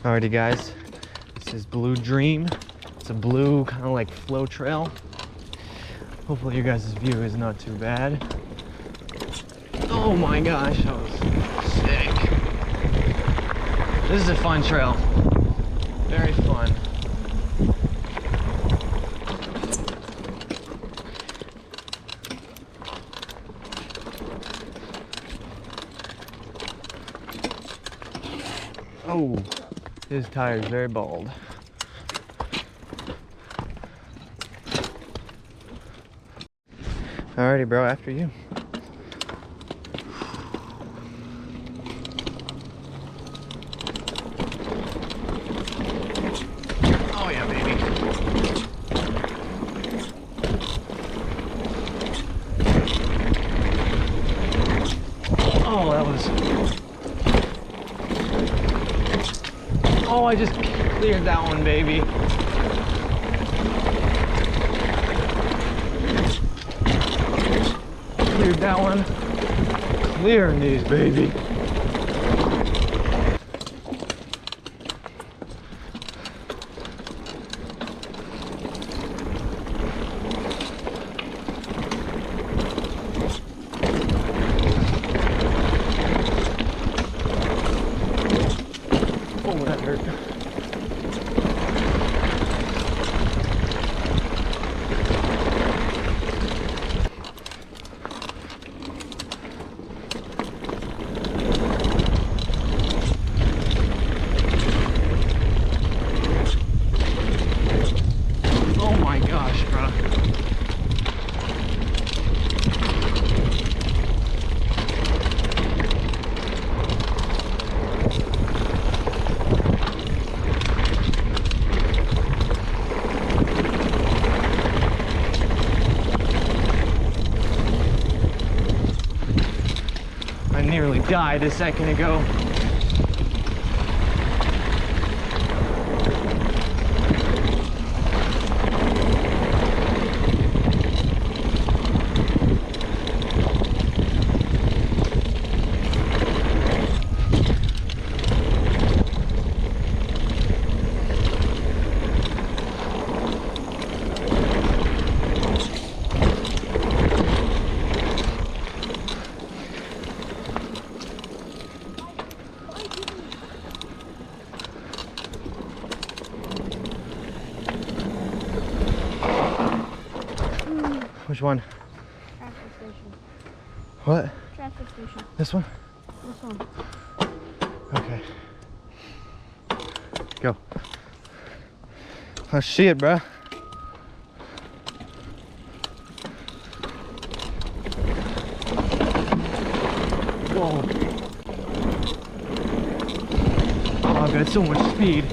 Alrighty guys, this is Blue Dream. It's a blue kind of like flow trail. Hopefully your guys' view is not too bad. Oh my gosh, that was sick. This is a fun trail. Very fun. Oh, his tire is very bald. Alrighty, bro, after you. Oh yeah, baby. Oh, that was... Oh, I just cleared that one, baby. Cleared that one. Clearing these, baby. Oh, that hurt. Oh my gosh, bro. I nearly died a second ago. Which one? Traffic station. What? Traffic station. This one? This one. Okay. Go. Oh shit, bruh. Whoa. Oh, I've got so much speed.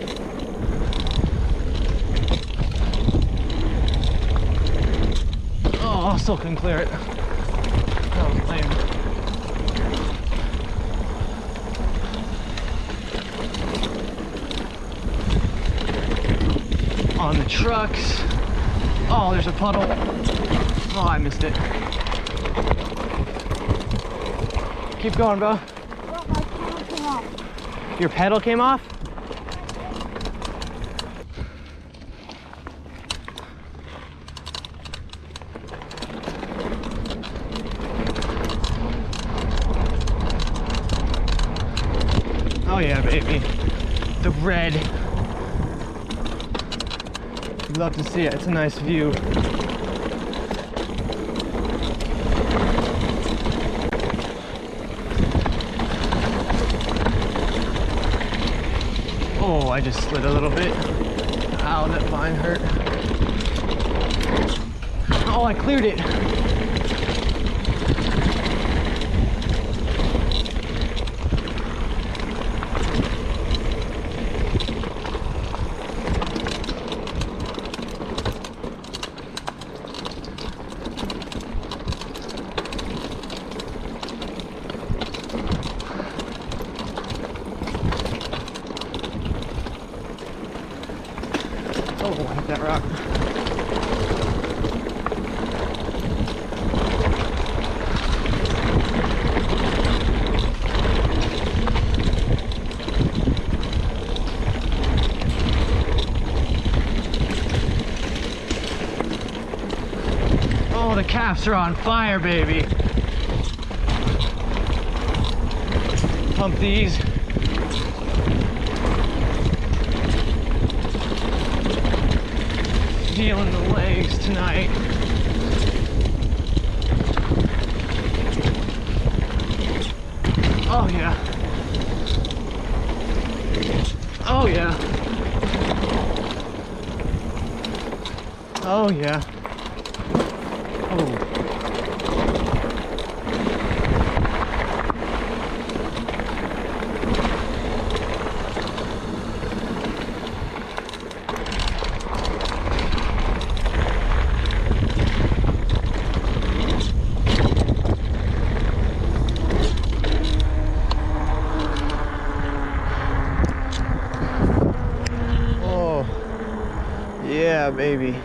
Oh, I still couldn't clear it. That was lame. On the trucks. Oh, there's a puddle. Oh, I missed it. Keep going, bro. Well, my pedal came off. Your pedal came off? Oh yeah, baby. The red. You'd love to see it. It's a nice view. Oh, I just slid a little bit. Ow, that vine hurt. Oh, I cleared it. Oh, I hit that rock. the calves are on fire, baby. Pump these. Feeling the legs tonight. Oh yeah. Oh yeah. Oh yeah. Oh. Yeah, baby.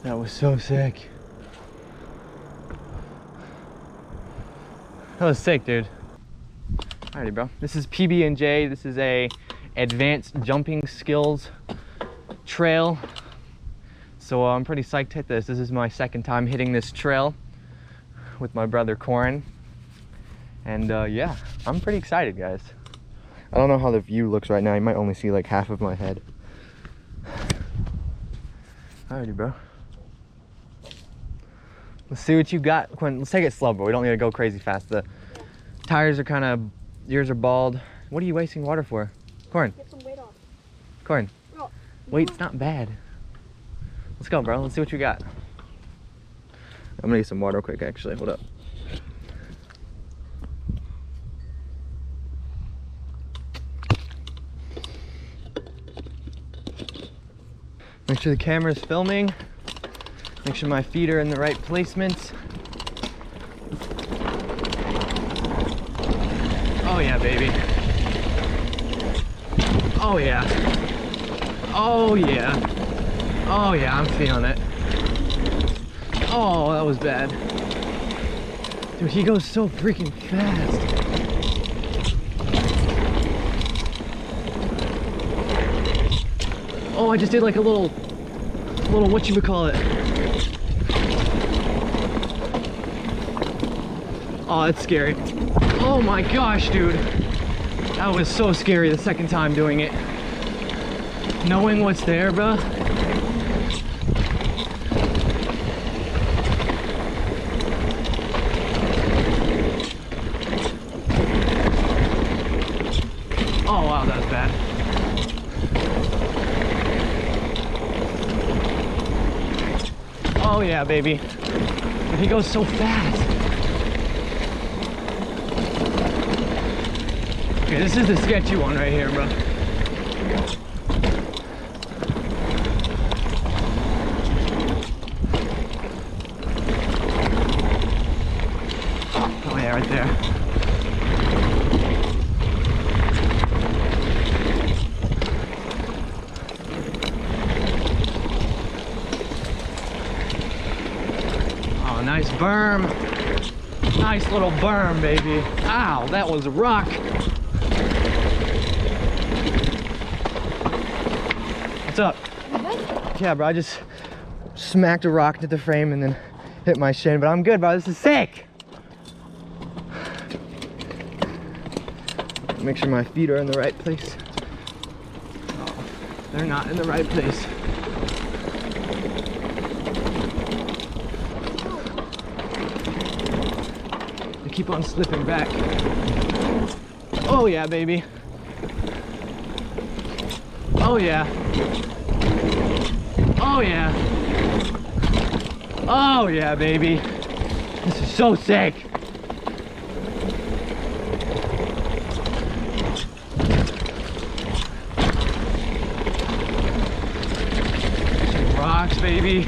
That was so sick. That was sick, dude. Alrighty, bro. This is PB&J. This is a advanced jumping skills trail. So I'm pretty psyched to hit this. This is my second time hitting this trail with my brother Corin. And yeah, I'm pretty excited, guys. I don't know how the view looks right now. You might only see like half of my head. Alrighty, bro. Let's see what you got. Quinn, let's take it slow, but we don't need to go crazy fast. The tires are kind of, yours are bald. What are you wasting water for? Corin. Get some weight off. Corin. Oh, Weight's not bad. Let's go, bro. Let's see what you got. I'm gonna get some water real quick, actually. Hold up. Make sure the camera's filming. Make sure my feet are in the right placement. Oh yeah, baby. Oh yeah. Oh yeah. Oh yeah, I'm feeling it. Oh, that was bad. Dude, he goes so freaking fast. Oh, I just did like a little whatchamacallit. Oh, that's scary. Oh my gosh, dude. That was so scary the second time doing it. Knowing what's there, bro. Oh wow, that was bad. Oh yeah, baby. But he goes so fast. Okay, this is the sketchy one right here, bro. Oh yeah, right there. Oh, nice berm. Nice little berm, baby. Ow, that was a rock. What's up? Yeah, bro, I just smacked a rock into the frame and then hit my shin, but I'm good, bro. This is sick. Make sure my feet are in the right place. Oh, they're not in the right place. They keep on slipping back. Oh yeah, baby. Oh yeah. Oh yeah. Oh yeah, baby. This is so sick. Some rocks, baby.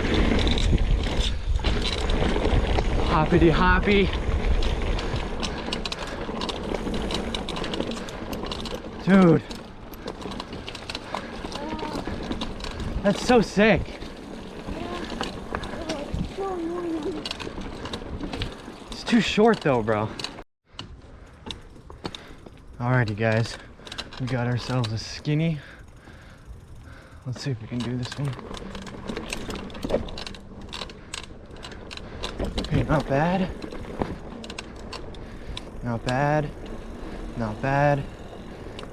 Hoppity hoppy. Dude. That's so sick. too short though, bro. Alrighty guys, we got ourselves a skinny. Let's see if we can do this one. Okay, not bad. Not bad. Not bad.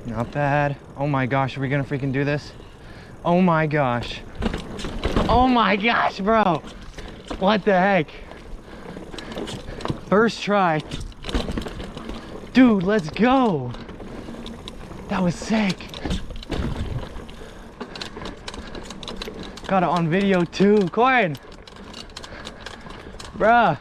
Not bad. Oh my gosh, are we gonna freaking do this? Oh my gosh. Oh my gosh, bro. What the heck? First try. Dude, let's go. That was sick. Got it on video too. Coin. Bruh.